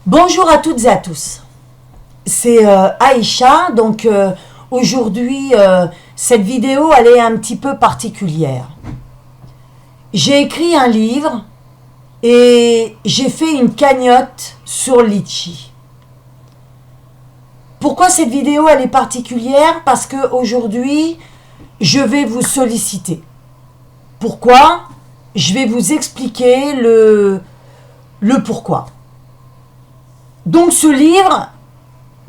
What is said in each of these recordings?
Bonjour à toutes et à tous, c'est Aïcha, donc aujourd'hui cette vidéo elle est un petit peu particulière. J'ai écrit un livre et j'ai fait une cagnotte sur Litchi. Pourquoi cette vidéo elle est particulière? Parce que aujourd'hui je vais vous solliciter. Pourquoi? Je vais vous expliquer le pourquoi. Donc ce livre,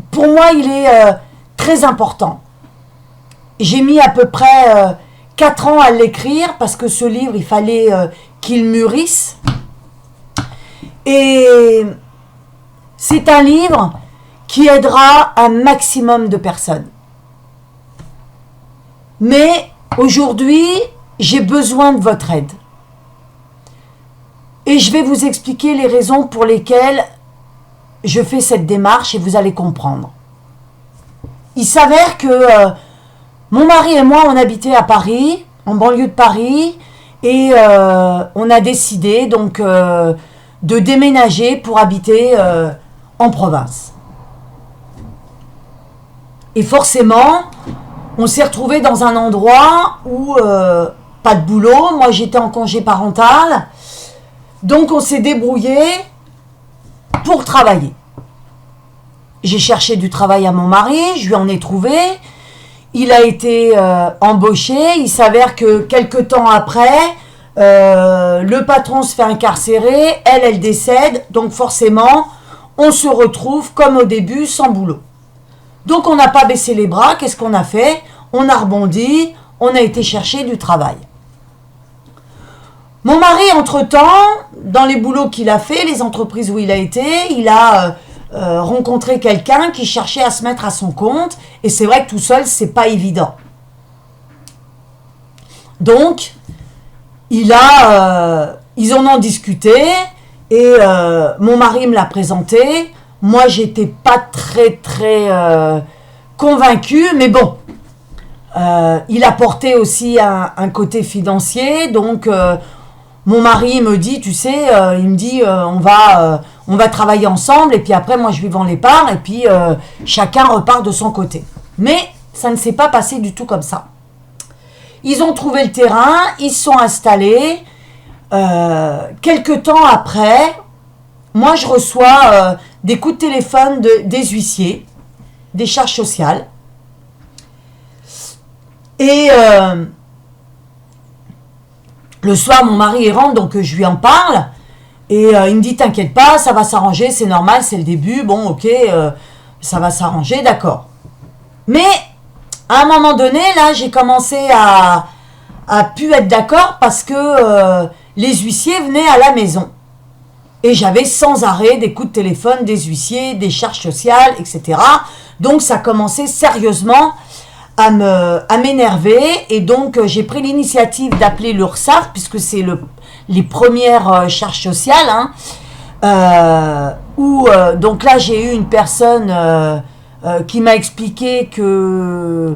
pour moi, il est très important. J'ai mis à peu près 4 ans à l'écrire parce que ce livre, il fallait qu'il mûrisse. Et c'est un livre qui aidera un maximum de personnes. Mais aujourd'hui, j'ai besoin de votre aide. Et je vais vous expliquer les raisons pour lesquelles je fais cette démarche et vous allez comprendre. Il s'avère que mon mari et moi, on habitait à Paris, en banlieue de Paris, et on a décidé donc de déménager pour habiter en province. Et forcément, on s'est retrouvé dans un endroit où pas de boulot. Moi, j'étais en congé parental, donc on s'est débrouillé pour travailler. J'ai cherché du travail à mon mari, je lui en ai trouvé. Il a été embauché. Il s'avère que quelques temps après, le patron se fait incarcérer, elle décède. Donc forcément, on se retrouve comme au début, sans boulot. Donc on n'a pas baissé les bras. Qu'est-ce qu'on a fait? On a rebondi, on a été chercher du travail. Mon mari, entre-temps, dans les boulots qu'il a fait, les entreprises où il a été, il a rencontré quelqu'un qui cherchait à se mettre à son compte. Et c'est vrai que tout seul, c'est pas évident. Donc, ils en ont discuté et mon mari me l'a présenté. Moi, j'étais pas très convaincue, mais bon. Il apportait aussi un côté financier, donc mon mari me dit, tu sais, il me dit, on va travailler ensemble, et puis après, moi, je lui vends les parts, et puis chacun repart de son côté. Mais ça ne s'est pas passé du tout comme ça. Ils ont trouvé le terrain, ils se sont installés. Quelques temps après, moi, je reçois des coups de téléphone des huissiers, des charges sociales. Et le soir, mon mari rentre, donc je lui en parle. Et il me dit, t'inquiète pas, ça va s'arranger, c'est normal, c'est le début. Bon, ok, ça va s'arranger, d'accord. Mais, à un moment donné, là, j'ai commencé à plus être d'accord parce que les huissiers venaient à la maison. Et j'avais sans arrêt des coups de téléphone des huissiers, des charges sociales, etc. Donc, ça commençait sérieusement à m'énerver, et donc j'ai pris l'initiative d'appeler l'URSSAF, puisque c'est les premières charges sociales, donc là j'ai eu une personne qui m'a expliqué que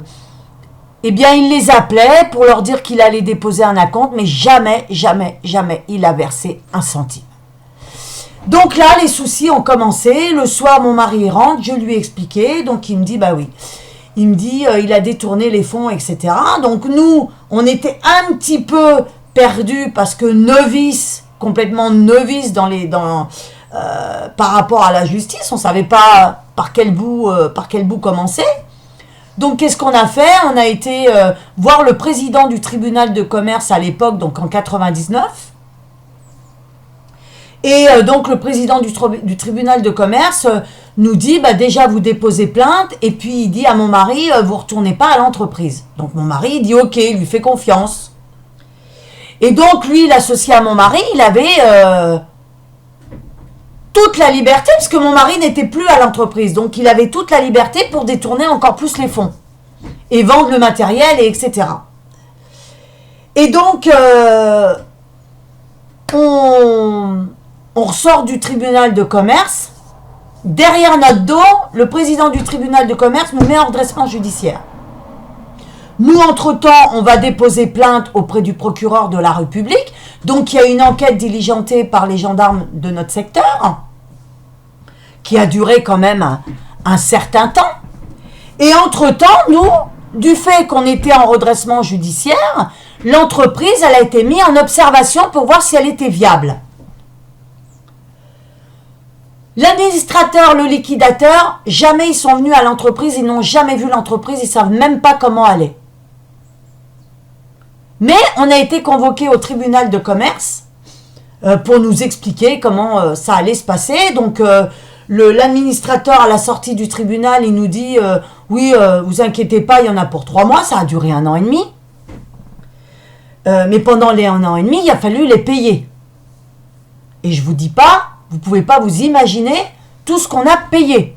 eh bien il les appelait pour leur dire qu'il allait déposer un acompte, mais jamais il a versé un centime. Donc là les soucis ont commencé. Le soir mon mari rentre, je lui ai expliqué, donc il me dit bah oui. Il me dit, il a détourné les fonds, etc. Donc nous, on était un petit peu perdus parce que complètement novices par rapport à la justice. On ne savait pas par quel bout commencer. Donc qu'est-ce qu'on a fait? On a été voir le président du tribunal de commerce à l'époque, donc en 99. Et donc le président du tribunal de commerce nous dit, bah déjà vous déposez plainte, et puis il dit à mon mari, vous retournez pas à l'entreprise. Donc mon mari il dit ok, il lui fait confiance. Et donc lui, l'associé à mon mari, il avait toute la liberté, parce que mon mari n'était plus à l'entreprise. Donc il avait toute la liberté pour détourner encore plus les fonds, et vendre le matériel, et etc. Et donc on ressort du tribunal de commerce. Derrière notre dos, le président du tribunal de commerce nous met en redressement judiciaire. Nous, entre-temps, on va déposer plainte auprès du procureur de la République. Donc, il y a une enquête diligentée par les gendarmes de notre secteur. qui a duré quand même un certain temps. Et entre-temps, nous, du fait qu'on était en redressement judiciaire, l'entreprise, elle a été mise en observation pour voir si elle était viable. L'administrateur, le liquidateur, jamais ils sont venus à l'entreprise, ils n'ont jamais vu l'entreprise, ils ne savent même pas comment elle est. Mais on a été convoqué au tribunal de commerce pour nous expliquer comment ça allait se passer. Donc l'administrateur à la sortie du tribunal, il nous dit oui, vous inquiétez pas, il y en a pour 3 mois, ça a duré 1 an et demi. Mais pendant les 1 an et demi, il a fallu les payer. Et je vous dis pas, vous pouvez pas vous imaginer tout ce qu'on a payé.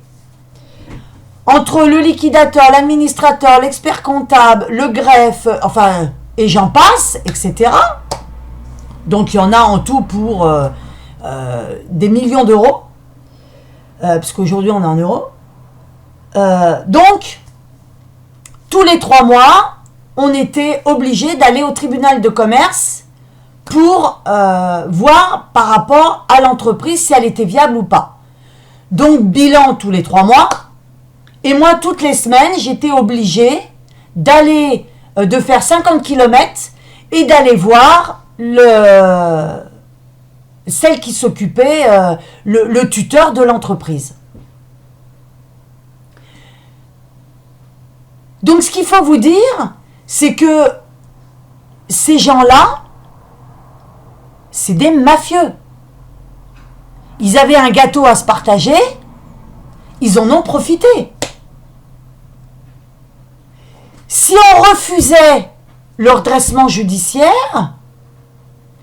Entre le liquidateur, l'administrateur, l'expert comptable, le greffe, enfin, et j'en passe, etc. Donc il y en a en tout pour des millions d'euros, parce qu'aujourd'hui on est en euros. Donc, tous les 3 mois, on était obligé d'aller au tribunal de commerce pour voir par rapport à l'entreprise si elle était viable ou pas. Donc, bilan tous les 3 mois. Et moi, toutes les semaines, j'étais obligée d'aller, de faire 50 km et d'aller voir celle qui s'occupait, le tuteur de l'entreprise. Donc, ce qu'il faut vous dire, c'est que ces gens-là, c'est des mafieux. Ils avaient un gâteau à se partager, ils en ont profité. Si on refusait le redressement judiciaire,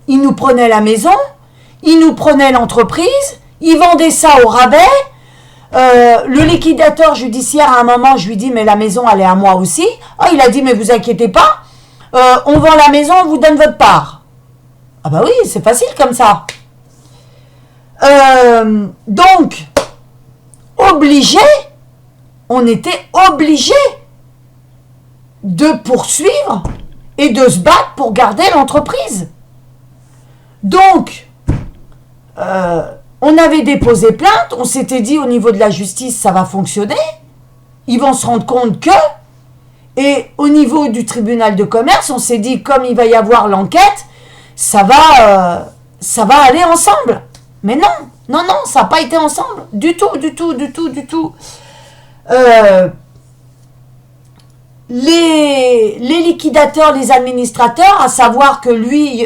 ils nous prenaient la maison, ils nous prenaient l'entreprise, ils vendaient ça au rabais. Le liquidateur judiciaire, à un moment, je lui dis, mais la maison, elle est à moi aussi. Ah, il a dit, mais vous inquiétez pas, on vend la maison, on vous donne votre part. Ah bah oui, c'est facile comme ça. Donc, on était obligé de poursuivre et de se battre pour garder l'entreprise. Donc, on avait déposé plainte, on s'était dit au niveau de la justice, ça va fonctionner, ils vont se rendre compte que, et au niveau du tribunal de commerce, on s'est dit, comme il va y avoir l'enquête, ça va aller ensemble. Mais non, ça n'a pas été ensemble, du tout. Les liquidateurs, les administrateurs, à savoir que lui,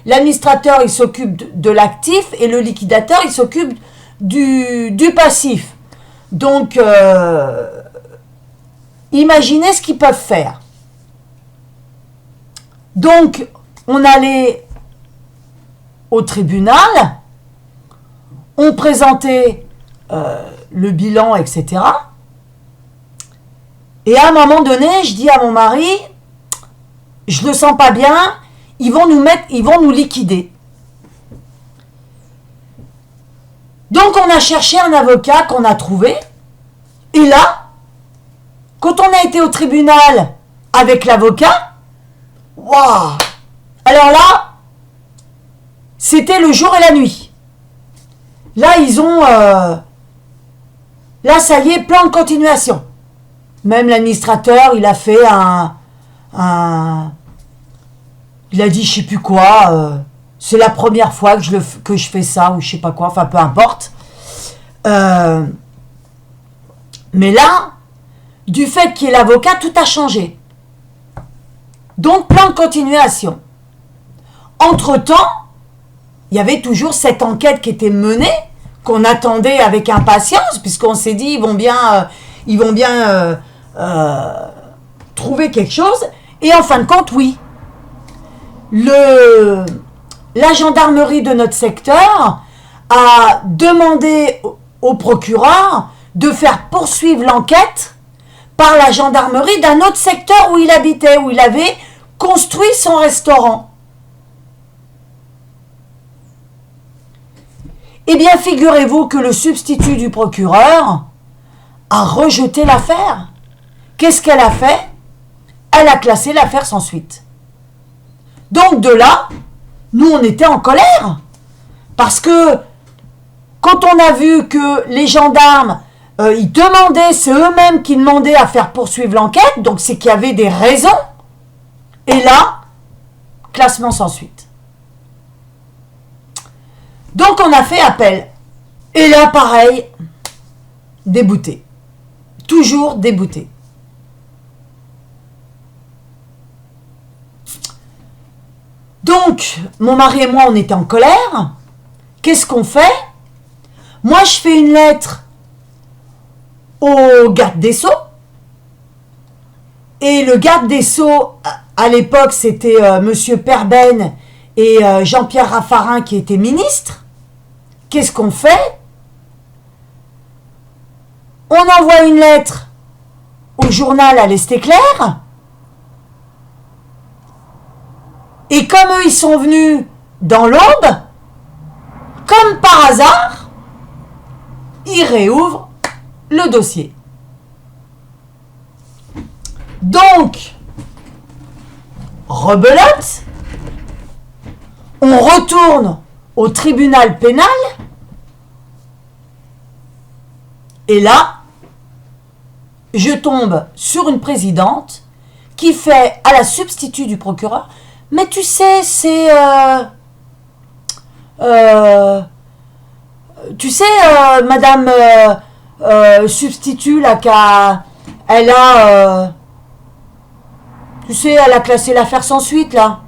l'administrateur, il s'occupe de l'actif et le liquidateur, il s'occupe du passif. Donc, imaginez ce qu'ils peuvent faire. Donc, on allait au tribunal, on présentait le bilan, etc. Et à un moment donné, je dis à mon mari, je le sens pas bien, ils vont nous liquider. Donc on a cherché un avocat qu'on a trouvé. Et là, quand on a été au tribunal avec l'avocat, waouh! Alors là, c'était le jour et la nuit. Là, là, ça y est, plan de continuation. Même l'administrateur, il a fait il a dit je sais plus quoi, c'est la première fois que je fais ça, ou je sais pas quoi, enfin peu importe. Mais là, du fait qu'il y ait l'avocat, tout a changé. Donc plan de continuation. Entre-temps, il y avait toujours cette enquête qui était menée, qu'on attendait avec impatience, puisqu'on s'est dit ils vont bien trouver quelque chose. Et en fin de compte, oui, la gendarmerie de notre secteur a demandé au procureur de faire poursuivre l'enquête par la gendarmerie d'un autre secteur où il habitait, où il avait construit son restaurant. Eh bien, figurez-vous que le substitut du procureur a rejeté l'affaire. Qu'est-ce qu'elle a fait? Elle a classé l'affaire sans suite. Donc de là, nous on était en colère. Parce que Quand on a vu que les gendarmes, ils demandaient, c'est eux-mêmes qui demandaient à faire poursuivre l'enquête, donc c'est qu'il y avait des raisons. Et là, classement sans suite. Donc on a fait appel. Et là, pareil, débouté. Toujours débouté. Donc, mon mari et moi, on était en colère. Qu'est-ce qu'on fait? Moi, je fais une lettre au garde des Sceaux. Et le garde des Sceaux, à l'époque, c'était Monsieur Perben et Jean-Pierre Raffarin qui étaient ministres. Qu'est-ce qu'on fait? On envoie une lettre au journal à l'Est éclair. Et comme eux, ils sont venus dans l'Aube, comme par hasard, ils réouvrent le dossier. Donc, rebelote, on retourne au tribunal pénal, et là, je tombe sur une présidente qui fait à la substitut du procureur, mais tu sais, c'est... tu sais, madame substitut, là, elle a... tu sais, elle a classé l'affaire sans suite, là.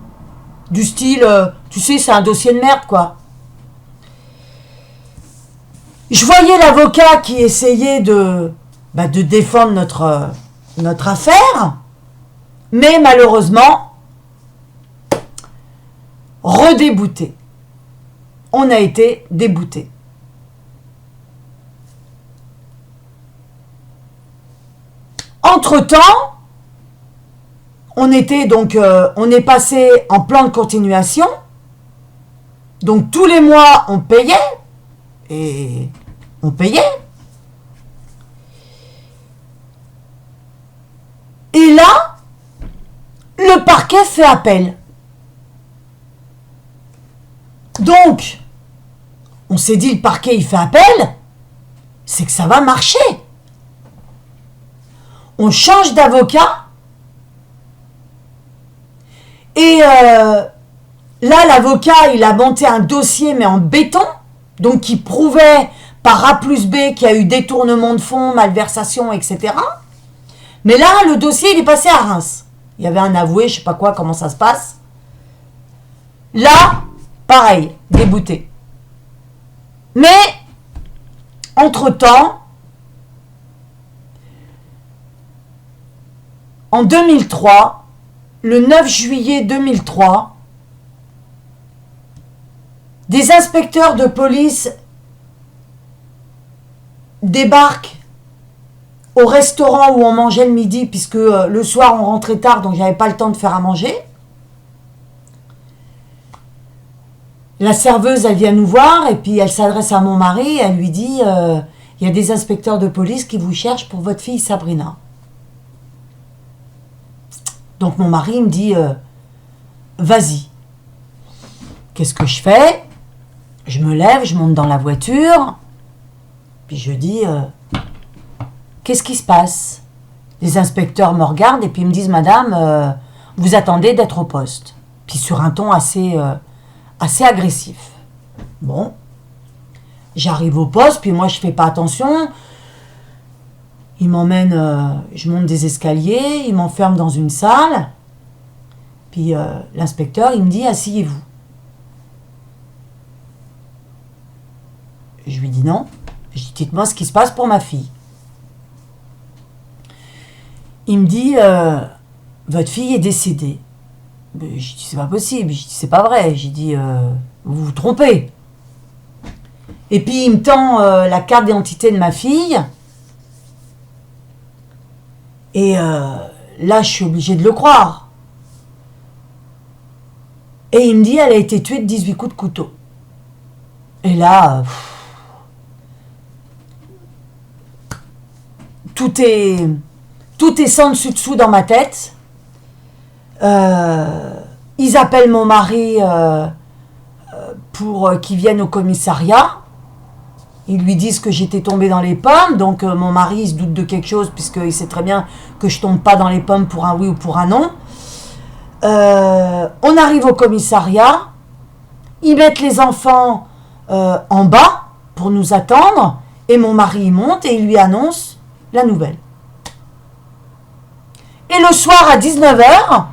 Du style, tu sais, c'est un dossier de merde, quoi. Je voyais l'avocat qui essayait de défendre notre affaire, mais malheureusement, redébouté. On a été débouté. Entre-temps, on est passé en plan de continuation. Donc tous les mois, on payait. Et on payait. Et là, le parquet fait appel. Donc, on s'est dit, le parquet, il fait appel, c'est que ça va marcher. On change d'avocat. Et là, l'avocat, il a monté un dossier, mais en béton, donc qui prouvait par A plus B qu'il y a eu détournement de fonds, malversation, etc. Mais là, le dossier, il est passé à Reims. Il y avait un avoué, je sais pas quoi, comment ça se passe. Là, pareil, débouté. Mais, entre-temps, en 2003, le 9 juillet 2003, des inspecteurs de police débarquent au restaurant où on mangeait le midi, puisque le soir on rentrait tard, donc j'avais pas le temps de faire à manger. La serveuse, elle vient nous voir et puis elle s'adresse à mon mari, elle lui dit il y a des inspecteurs de police qui vous cherchent pour votre fille Sabrina. Donc mon mari me dit vas-y. Qu'est-ce que je fais? Je me lève, je monte dans la voiture, puis je dis qu'est-ce qui se passe? Les inspecteurs me regardent et puis ils me disent madame, vous attendez d'être au poste. Puis sur un ton assez agressif. Bon, j'arrive au poste, puis moi je fais pas attention. Il m'emmène, je monte des escaliers, il m'enferme dans une salle. Puis l'inspecteur, il me dit asseyez-vous. Je lui dis non. Je dis dites-moi ce qui se passe pour ma fille. Il me dit votre fille est décédée. Je dis c'est pas possible, je dis c'est pas vrai, j'ai dit vous vous trompez. Et puis il me tend la carte d'identité de ma fille. Et là je suis obligée de le croire. Et il me dit elle a été tuée de 18 coups de couteau. Et là tout est sans dessus dessous dans ma tête. Ils appellent mon mari pour qu'il vienne au commissariat. Ils lui disent que j'étais tombée dans les pommes, donc mon mari il se doute de quelque chose, puisqu'il sait très bien que je tombe pas dans les pommes pour un oui ou pour un non. On arrive au commissariat, ils mettent les enfants en bas pour nous attendre, et mon mari il monte et il lui annonce la nouvelle. Et le soir à 19h,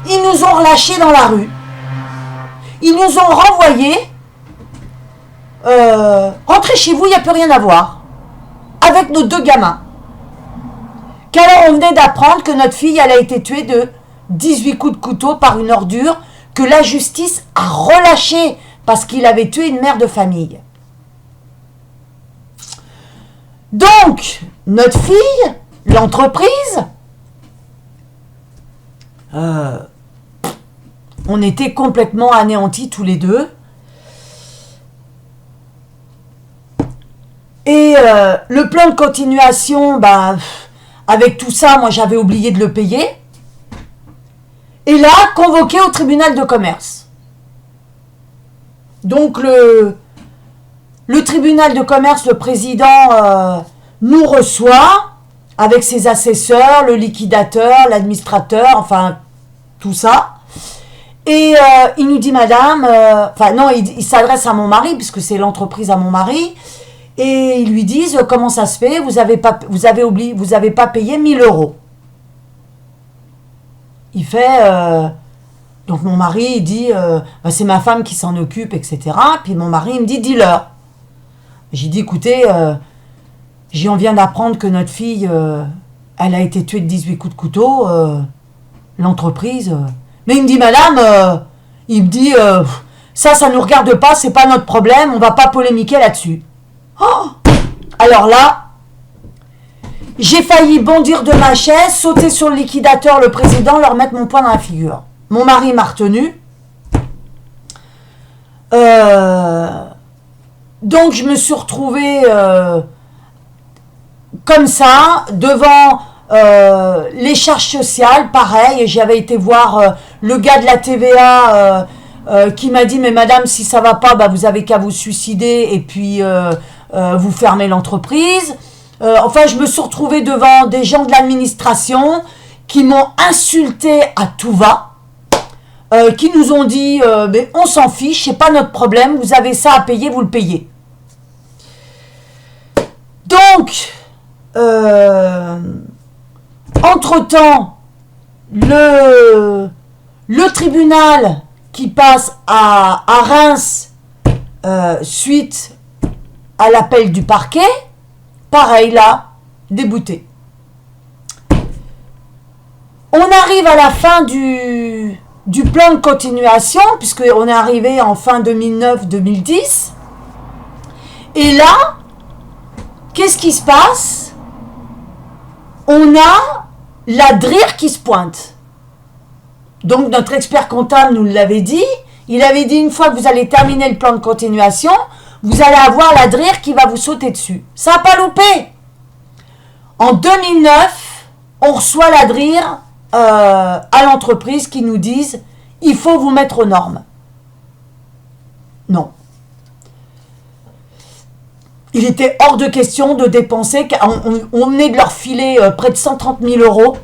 ils nous ont relâchés dans la rue. Ils nous ont renvoyés. Rentrez chez vous, il n'y a plus rien à voir. Avec nos 2 gamins. Car on venait d'apprendre que notre fille, elle a été tuée de 18 coups de couteau par une ordure que la justice a relâchée parce qu'il avait tué une mère de famille. Donc, notre fille, l'entreprise, on était complètement anéantis tous les deux. Et le plan de continuation, avec tout ça, moi j'avais oublié de le payer. Et là, convoqué au tribunal de commerce. Donc le tribunal de commerce, le président nous reçoit avec ses assesseurs, le liquidateur, l'administrateur, enfin tout ça. Et il nous dit, madame, il s'adresse à mon mari, puisque c'est l'entreprise à mon mari, et ils lui disent, comment ça se fait, vous avez pas payé 1 000 €. Il fait, donc mon mari, il dit, c'est ma femme qui s'en occupe, etc. Puis mon mari, il me dit, dis-leur. J'ai dit, écoutez, on vient d'apprendre que notre fille, elle a été tuée de 18 coups de couteau, l'entreprise. Mais il me dit, madame, il me dit, ça nous regarde pas, c'est pas notre problème, on va pas polémiquer là-dessus. Oh, alors là, j'ai failli bondir de ma chaise, sauter sur le liquidateur, le président, leur mettre mon poing dans la figure. Mon mari m'a retenu. Donc je me suis retrouvée comme ça, devant les charges sociales, pareil. J'avais été voir le gars de la TVA qui m'a dit, mais madame, si ça va pas, vous avez qu'à vous suicider et puis vous fermez l'entreprise. Enfin, je me suis retrouvée devant des gens de l'administration qui m'ont insulté à tout va, qui nous ont dit, mais on s'en fiche, c'est pas notre problème, vous avez ça à payer, vous le payez. Donc, entre-temps, le tribunal qui passe à Reims suite à l'appel du parquet, pareil là, débouté. On arrive à la fin du plan de continuation, puisqu'on est arrivé en fin 2009-2010. Et là, qu'est-ce qui se passe? On a la DRIR qui se pointe. Donc notre expert comptable nous l'avait dit. Il avait dit, une fois que vous allez terminer le plan de continuation, vous allez avoir la DRIR qui va vous sauter dessus. Ça n'a pas loupé. En 2009, on reçoit la DRIR à l'entreprise qui nous disent, il faut vous mettre aux normes. Non. Il était hors de question de dépenser, on venait de leur filer près de 130 000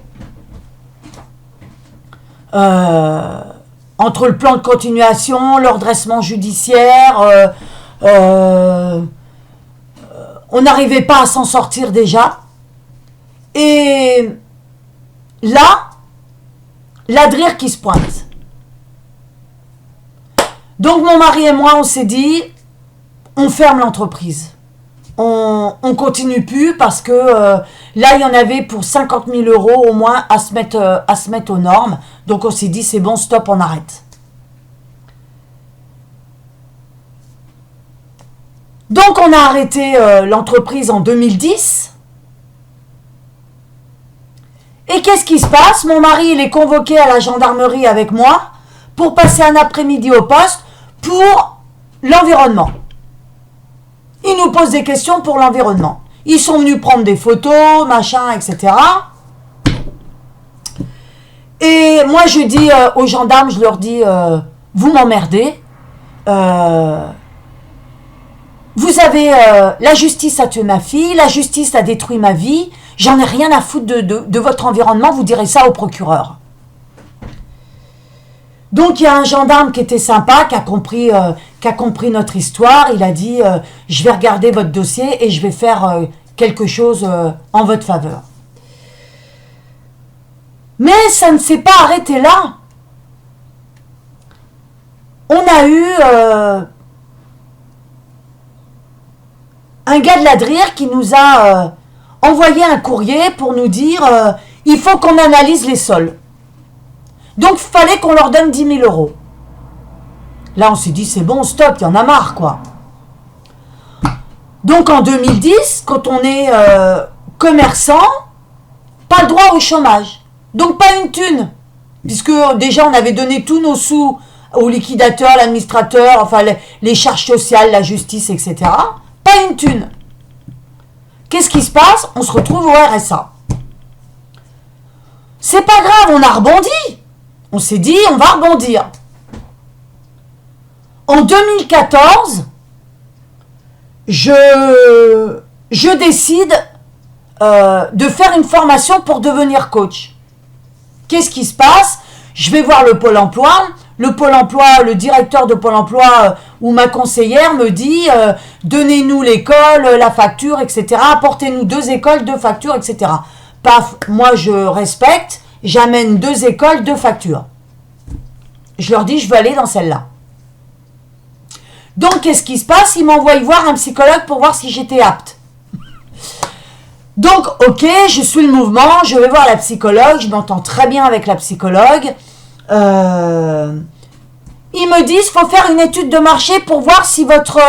€. Entre le plan de continuation, le redressement judiciaire, on n'arrivait pas à s'en sortir déjà. Et là, la DRIR qui se pointe. Donc mon mari et moi, on s'est dit, on ferme l'entreprise. On continue plus parce que là, il y en avait pour 50 000 € au moins à se mettre aux normes. Donc on s'est dit, c'est bon, stop, on arrête. Donc on a arrêté l'entreprise en 2010. Et qu'est-ce qui se passe? Mon mari, il est convoqué à la gendarmerie avec moi pour passer un après-midi au poste pour l'environnement. Ils nous posent des questions pour l'environnement. Ils sont venus prendre des photos, machin, etc. Et moi, je dis aux gendarmes, je leur dis, vous m'emmerdez. vous avez, la justice a tué ma fille, la justice a détruit ma vie, j'en ai rien à foutre de votre environnement, vous direz ça au procureur. Donc il y a un gendarme qui était sympa, qui a compris notre histoire. Il a dit je vais regarder votre dossier et je vais faire quelque chose en votre faveur. Mais ça ne s'est pas arrêté là. On a eu un gars de la DRIR qui nous a envoyé un courrier pour nous dire il faut qu'on analyse les sols. Donc, il fallait qu'on leur donne 10 000 euros. Là, on s'est dit, c'est bon, stop, il y en a marre, quoi. Donc, en 2010, quand on est commerçant, pas le droit au chômage. Donc, pas une thune. Puisque, déjà, on avait donné tous nos sous aux liquidateurs, l'administrateur, enfin, les charges sociales, la justice, etc. Pas une thune. Qu'est-ce qui se passe? On se retrouve au RSA. C'est pas grave, on a rebondi. On s'est dit, on va rebondir. En 2014, je décide de faire une formation pour devenir coach. Qu'est-ce qui se passe? Je vais voir le Pôle emploi. Le Pôle emploi, le directeur de Pôle emploi ou ma conseillère me dit donnez-nous l'école, la facture, etc. Apportez-nous 2 écoles, 2 factures, etc. Paf, moi je respecte. J'amène 2 écoles, 2 factures. Je leur dis, je veux aller dans celle-là. Donc, qu'est-ce qui se passe? Ils m'envoient voir un psychologue pour voir si j'étais apte. Donc, ok, je suis le mouvement, je vais voir la psychologue, je m'entends très bien avec la psychologue. Ils me disent, il faut faire une étude de marché pour voir si votre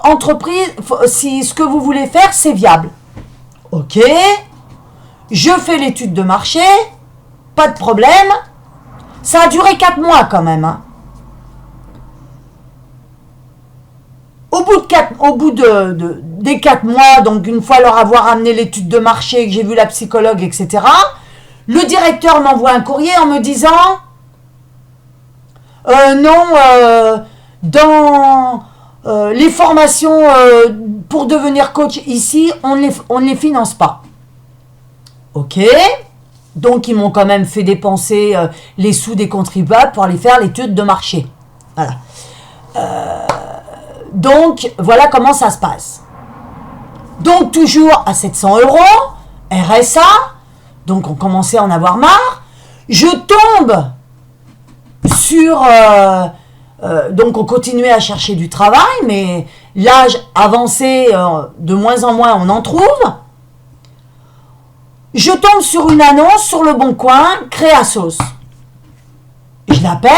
entreprise, si ce que vous voulez faire, c'est viable. Ok. Je fais l'étude de marché, pas de problème. Ça a duré 4 mois quand même. Hein. Au bout des 4 mois, donc une fois leur avoir amené l'étude de marché, que j'ai vu la psychologue, etc., le directeur m'envoie un courrier en me disant dans les formations pour devenir coach ici, on ne les finance pas. Ok, donc ils m'ont quand même fait dépenser les sous des contribuables pour aller faire l'étude de marché. Voilà. Donc, voilà comment ça se passe. Donc, toujours à 700 euros, RSA, donc on commençait à en avoir marre. Je tombe sur... donc, on continuait à chercher du travail, mais l'âge avancé, de moins en moins, on en trouve. Je tombe sur une annonce sur le Bon Coin, Créasos. Je l'appelle,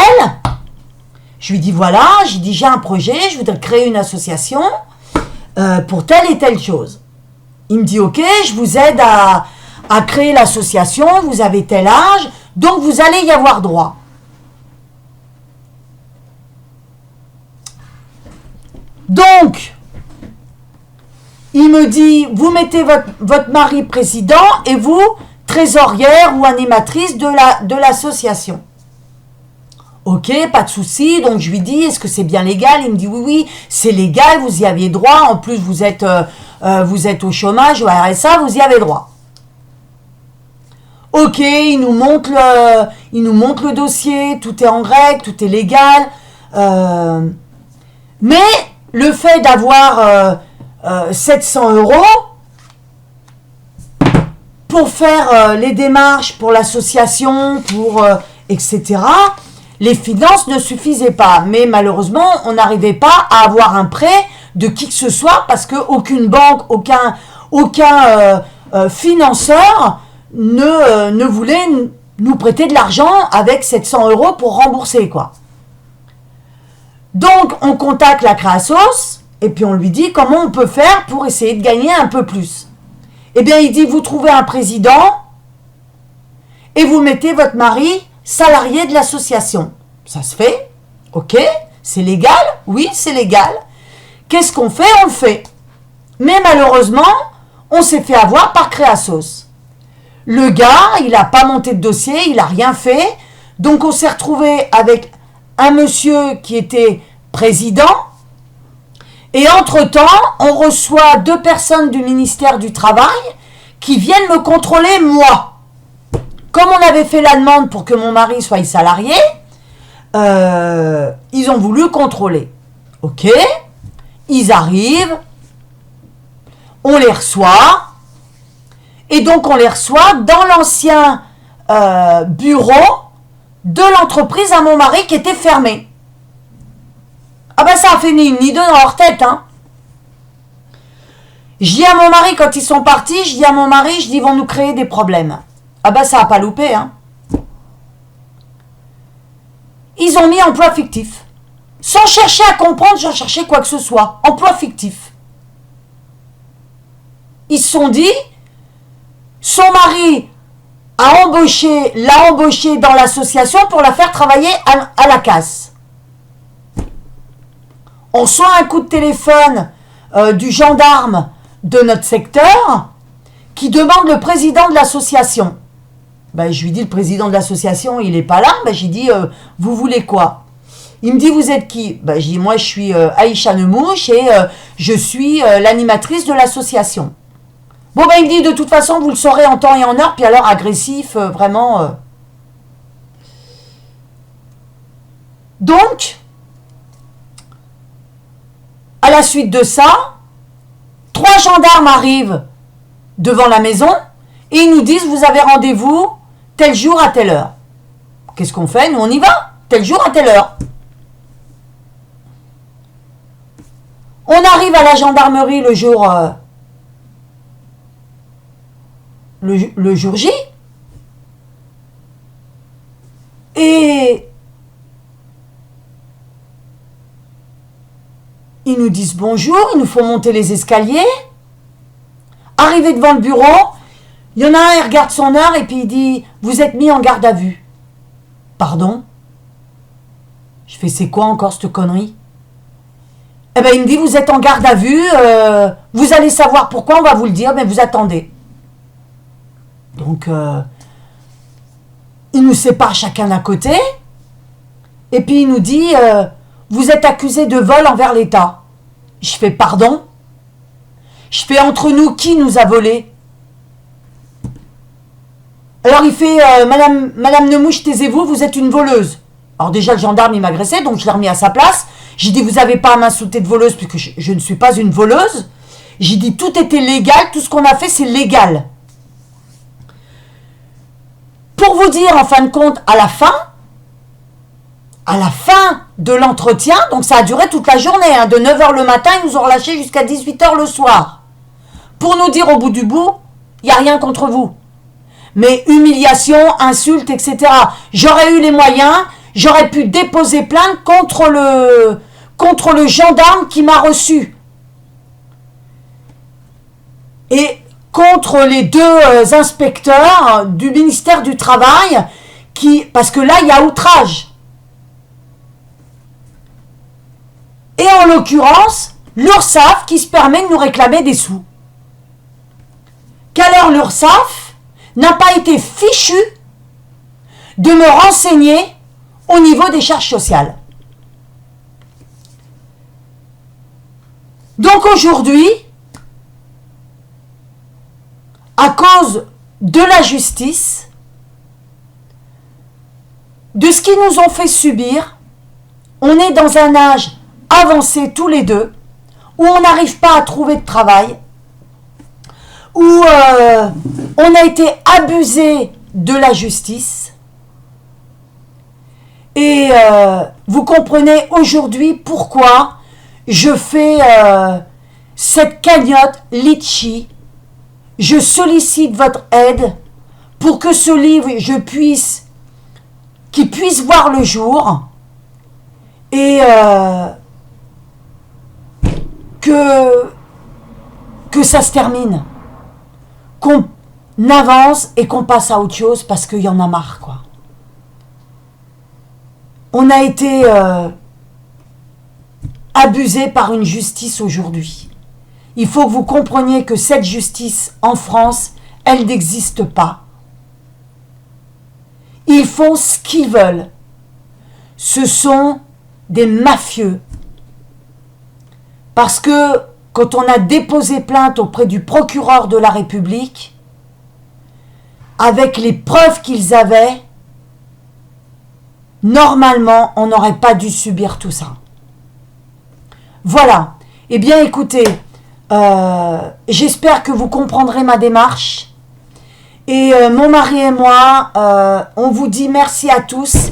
je lui dis voilà, j'ai un projet, je voudrais créer une association pour telle et telle chose. Il me dit ok, je vous aide à créer l'association, vous avez tel âge, donc vous allez y avoir droit. Donc, il me dit, vous mettez votre mari président et vous, trésorière ou animatrice de l'association. Ok, pas de souci. Donc je lui dis, est-ce que c'est bien légal? Il me dit, oui, c'est légal, vous y aviez droit. En plus, vous êtes au chômage, au RSA, vous y avez droit. Ok, il nous montre le dossier, tout est en règle, tout est légal. Mais le fait d'avoir 700 euros pour faire les démarches pour l'association, etc., les finances ne suffisaient pas. Mais malheureusement, on n'arrivait pas à avoir un prêt de qui que ce soit parce qu'aucune banque, aucun financeur ne voulait nous prêter de l'argent avec 700 euros pour rembourser, quoi. Donc, on contacte la Créasos et puis on lui dit comment on peut faire pour essayer de gagner un peu plus. Eh bien, il dit, vous trouvez un président et vous mettez votre mari salarié de l'association. Ça se fait, ok, c'est légal, oui, c'est légal. Qu'est-ce qu'on fait? On le fait. Mais malheureusement, on s'est fait avoir par Créasos. Le gars, il n'a pas monté de dossier, il n'a rien fait. Donc, on s'est retrouvé avec un monsieur qui était président Et entre-temps, on reçoit 2 personnes du ministère du Travail qui viennent me contrôler, moi. Comme on avait fait la demande pour que mon mari soit salarié, ils ont voulu contrôler. Ok, ils arrivent, on les reçoit, et donc on les reçoit dans l'ancien bureau de l'entreprise à mon mari qui était fermé. Ah ben ça a fait ni une ni deux dans leur tête, hein. Je dis à mon mari, quand ils sont partis, je dis ils vont nous créer des problèmes. Ah ben ça a pas loupé, hein. Ils ont mis emploi fictif. Sans chercher à comprendre, sans chercher quoi que ce soit. Emploi fictif. Ils se sont dit, son mari l'a embauché dans l'association pour la faire travailler à la casse. On reçoit un coup de téléphone du gendarme de notre secteur qui demande le président de l'association. Ben, je lui dis, le président de l'association, il n'est pas là. Ben, j'ai dit, vous voulez quoi? Il me dit, vous êtes qui? Ben, je dis, moi, je suis Aïcha Nemouche et je suis l'animatrice de l'association. Bon, ben, il me dit, de toute façon, vous le saurez en temps et en heure. Puis alors, agressif, vraiment. Donc, à la suite de ça, 3 gendarmes arrivent devant la maison et ils nous disent, vous avez rendez-vous tel jour à telle heure. Qu'est-ce qu'on fait? Nous, on y va. Tel jour à telle heure. On arrive à la gendarmerie le jour J. Et ils nous disent bonjour, ils nous font monter les escaliers. Arrivé devant le bureau, il y en a un, il regarde son heure et puis il dit, vous êtes mis en garde à vue. Pardon? Je fais, c'est quoi encore cette connerie? Eh ben, il me dit, vous êtes en garde à vue, vous allez savoir pourquoi, on va vous le dire, mais vous attendez. Donc, il nous sépare chacun d'un côté, et puis il nous dit, vous êtes accusé de vol envers l'État. Je fais, pardon? Je fais, entre nous, qui nous a volé? Alors il fait, Madame Nemouche, taisez-vous, vous êtes une voleuse. Alors déjà, le gendarme, il m'agressait, donc je l'ai remis à sa place. J'ai dit, vous n'avez pas à m'insulter de voleuse, puisque je ne suis pas une voleuse. J'ai dit, tout était légal, tout ce qu'on a fait, c'est légal. Pour vous dire, en fin de compte, à la fin de l'entretien, donc ça a duré toute la journée, hein, de 9h le matin, ils nous ont relâchés jusqu'à 18h le soir. Pour nous dire au bout du bout, il n'y a rien contre vous. Mais humiliation, insulte, etc. J'aurais eu les moyens, j'aurais pu déposer plainte contre le gendarme qui m'a reçu. Et contre les 2 inspecteurs du ministère du Travail, parce que là, il y a outrage. Et en l'occurrence, l'URSSAF qui se permet de nous réclamer des sous. Qu'alors l'URSSAF n'a pas été fichu de me renseigner au niveau des charges sociales. Donc aujourd'hui, à cause de la justice, de ce qu'ils nous ont fait subir, on est dans un âge avancé tous les deux, où on n'arrive pas à trouver de travail, où on a été abusé de la justice. Et vous comprenez aujourd'hui pourquoi je fais cette cagnotte Litchi. Je sollicite votre aide pour que ce livre, qu'il puisse voir le jour et que ça se termine. Qu'on avance et qu'on passe à autre chose parce qu'il y en a marre, quoi. On a été abusé par une justice aujourd'hui. Il faut que vous compreniez que cette justice en France, elle n'existe pas. Ils font ce qu'ils veulent. Ce sont des mafieux. Parce que quand on a déposé plainte auprès du procureur de la République, avec les preuves qu'ils avaient, normalement, on n'aurait pas dû subir tout ça. Voilà. Eh bien, écoutez, j'espère que vous comprendrez ma démarche. Et mon mari et moi, on vous dit merci à tous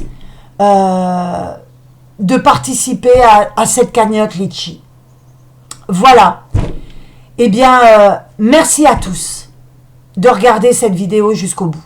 de participer à cette cagnotte Litchi. Voilà. Eh bien, merci à tous de regarder cette vidéo jusqu'au bout.